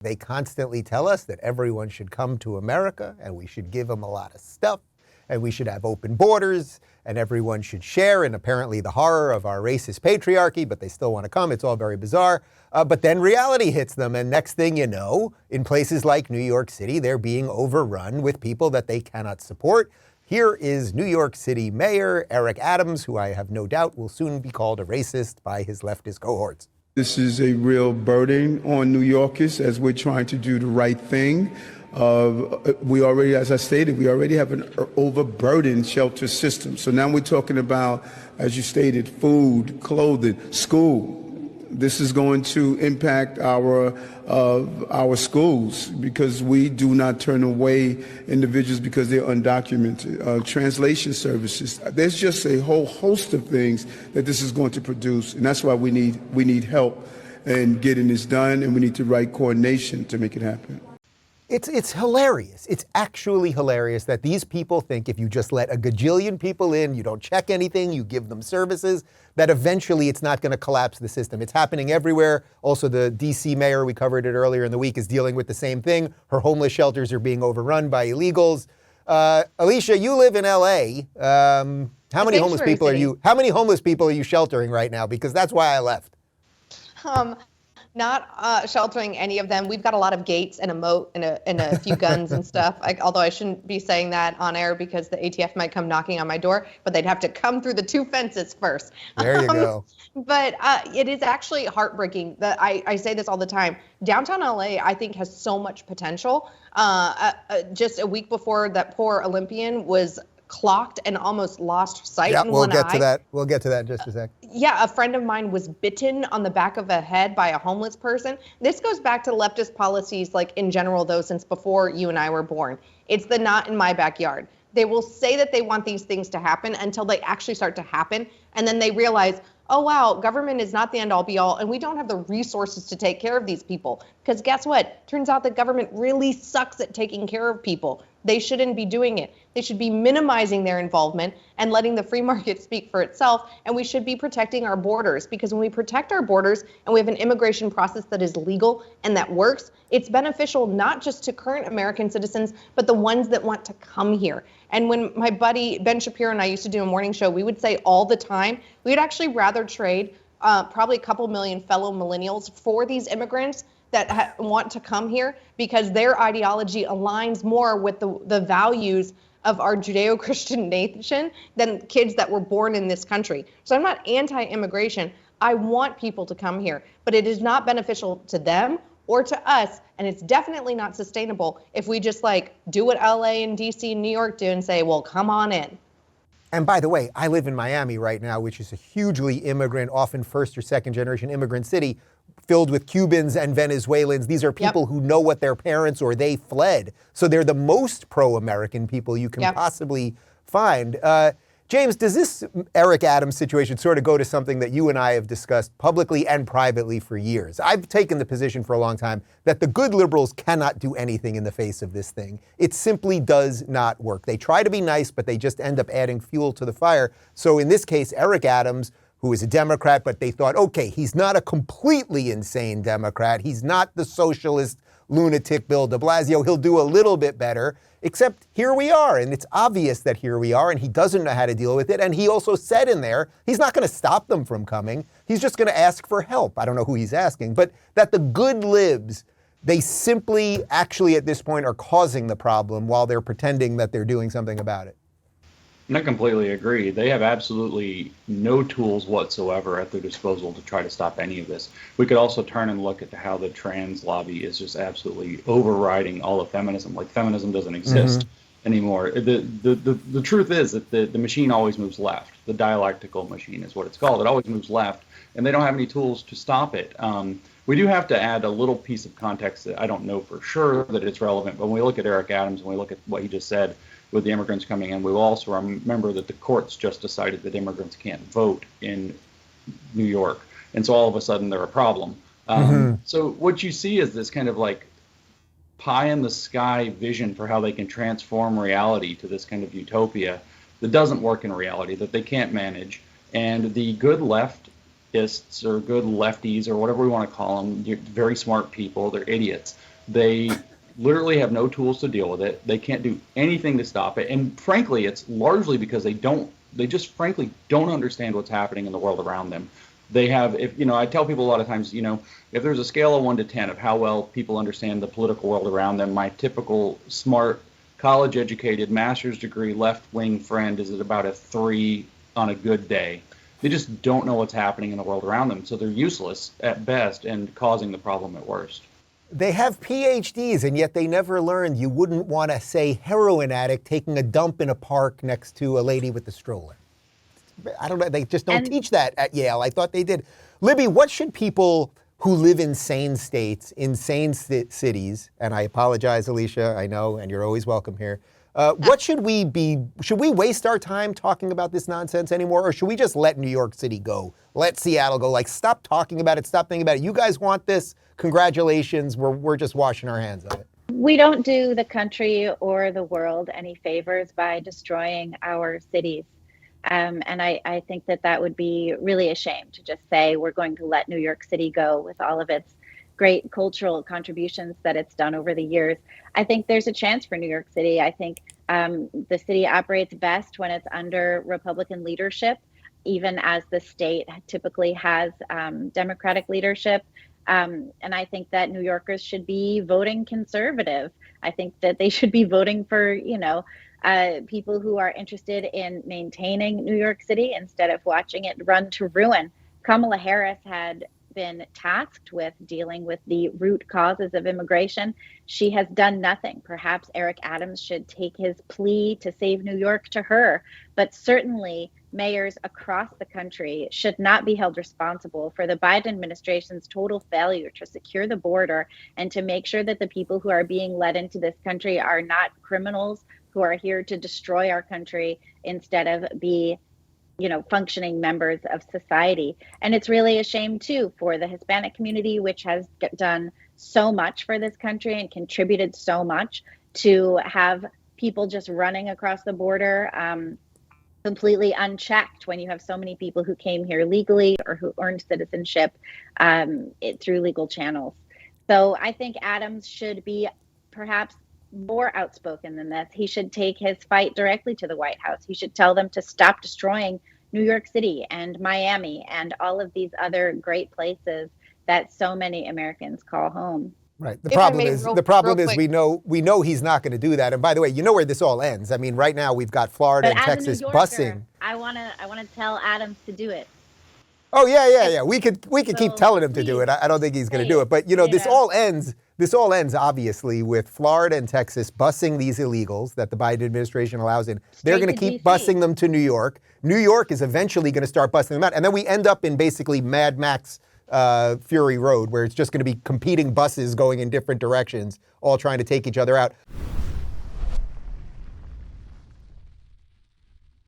They constantly tell us that everyone should come to America and we should give them a lot of stuff and we should have open borders and everyone should share in apparently the horror of our racist patriarchy, but they still want to come. It's all very bizarre. But then reality hits them, and next thing you know, in places like New York City, they're being overrun with people that they cannot support. Here is New York City Mayor Eric Adams, who I have no doubt will soon be called a racist by his leftist cohorts. This is a real burden on New Yorkers as we're trying to do the right thing. We already, as I stated, we already have an overburdened shelter system. So now we're talking about, as you stated, food, clothing, school. This is going to impact our schools because we do not turn away individuals because they're undocumented. Translation services. There's just a whole host of things that this is going to produce, and that's why we need help in getting this done, and we need the right coordination to make it happen. It's hilarious. It's actually hilarious that these people think if you just let a gajillion people in, you don't check anything, you give them services, that eventually it's not going to collapse the system. It's happening everywhere. Also, the D.C. mayor, we covered it earlier in the week, is dealing with the same thing. Her homeless shelters are being overrun by illegals. Elisha, you live in L.A. How many homeless people are you sheltering right now? Because that's why I left. Not sheltering any of them. We've got a lot of gates and a moat and a few guns and stuff. Although I shouldn't be saying that on air because the ATF might come knocking on my door, but they'd have to come through the 2 fences first. There you go. But it is actually heartbreaking that I say this all the time. Downtown LA, I think, has so much potential. Just a week before that poor Olympian was clocked and almost lost sight in one eye. We'll get to that in just a sec. Yeah, a friend of mine was bitten on the back of the head by a homeless person. This goes back to leftist policies, like in general, though, since before you and I were born. It's the not in my backyard. They will say that they want these things to happen until they actually start to happen. And then they realize, oh, wow, government is not the end all be all. And we don't have the resources to take care of these people. Because guess what? Turns out the government really sucks at taking care of people. They shouldn't be doing it. They should be minimizing their involvement and letting the free market speak for itself. And we should be protecting our borders, because when we protect our borders and we have an immigration process that is legal and that works, it's beneficial not just to current American citizens, but the ones that want to come here. And when my buddy Ben Shapiro and I used to do a morning show, we would say all the time, we'd actually rather trade probably a couple million fellow millennials for these immigrants that want to come here, because their ideology aligns more with the values of our Judeo-Christian nation than kids that were born in this country. So I'm not anti-immigration. I want people to come here, but it is not beneficial to them or to us, and it's definitely not sustainable if we just do what LA and DC and New York do and say, well, come on in. And by the way, I live in Miami right now, which is a hugely immigrant, often first or second generation immigrant city, filled with Cubans and Venezuelans. These are people who know what their parents or they fled. So they're the most pro-American people you can possibly find. James, does this Eric Adams situation sort of go to something that you and I have discussed publicly and privately for years? I've taken the position for a long time that the good liberals cannot do anything in the face of this thing. It simply does not work. They try to be nice, but they just end up adding fuel to the fire. So in this case, Eric Adams, who is a Democrat, but they thought, okay, he's not a completely insane Democrat. He's not the socialist lunatic Bill de Blasio. He'll do a little bit better, except here we are. And it's obvious that here we are, and he doesn't know how to deal with it. And he also said in there, he's not going to stop them from coming. He's just going to ask for help. I don't know who he's asking, but that the good libs, they simply actually at this point are causing the problem while they're pretending that they're doing something about it. I completely agree. They have absolutely no tools whatsoever at their disposal to try to stop any of this. We could also turn and look at how the trans lobby is just absolutely overriding all of feminism. Like, feminism doesn't exist anymore. The truth is that the machine always moves left. The dialectical machine is what it's called. It always moves left, and they don't have any tools to stop it. We do have to add a little piece of context that I don't know for sure that it's relevant, but when we look at Eric Adams and we look at what he just said with the immigrants coming in, we will also remember that the courts just decided that immigrants can't vote in New York. And so all of a sudden they're a problem. So what you see is this kind of pie in the sky vision for how they can transform reality to this kind of utopia that doesn't work in reality, that they can't manage. And the good leftists or good lefties or whatever we want to call them, very smart people, they're idiots. They literally have no tools to deal with it. They can't do anything to stop it. And frankly, it's largely because they just frankly don't understand what's happening in the world around them. They have, I tell people a lot of times, if there's a scale of 1 to 10 of how well people understand the political world around them, my typical smart, college-educated, master's degree, left-wing friend is at about a 3 on a good day. They just don't know what's happening in the world around them, so they're useless at best and causing the problem at worst. They have PhDs, and yet they never learned you wouldn't want to say heroin addict taking a dump in a park next to a lady with a stroller. I don't know. They just don't teach that at Yale. I thought they did. Libby, what should people who live in sane states, in sane cities, and I apologize, Elisha, I know, and you're always welcome here. Should we waste our time talking about this nonsense anymore, or should we just let New York City go? Let Seattle go. Like, stop talking about it. Stop thinking about it. You guys want this? Congratulations. We're just washing our hands of it. We don't do the country or the world any favors by destroying our cities. And I think that would be really a shame to just say we're going to let New York City go with all of its great cultural contributions that it's done over the years. I think there's a chance for New York City. I think the city operates best when it's under Republican leadership, even as the state typically has Democratic leadership. And I think that New Yorkers should be voting conservative. I think that they should be voting for, people who are interested in maintaining New York City instead of watching it run to ruin. Kamala Harris had been tasked with dealing with the root causes of immigration. She has done nothing. Perhaps Eric Adams should take his plea to save New York to her, but certainly mayors across the country should not be held responsible for the Biden administration's total failure to secure the border and to make sure that the people who are being led into this country are not criminals who are here to destroy our country instead of be functioning members of society. And it's really a shame, too, for the Hispanic community, which has done so much for this country and contributed so much, to have people just running across the border completely unchecked when you have so many people who came here legally or who earned citizenship through legal channels. So I think Adams should be perhaps more outspoken than this. He should take his fight directly to the White House. He should tell them to stop destroying New York City and Miami and all of these other great places that so many Americans call home. Right. The problem is we know he's not going to do that. And by the way, you know where this all ends. I mean, right now we've got Florida and Texas busing. I want to tell Adams to do it. Oh yeah. We could keep telling him to do it. I don't think he's going to do it. But this all ends obviously with Florida and Texas busing these illegals that the Biden administration allows in. They're going to keep busing them to New York. New York is eventually going to start busing them out, and then we end up in basically Mad Max Fury Road, where it's just going to be competing buses going in different directions, all trying to take each other out.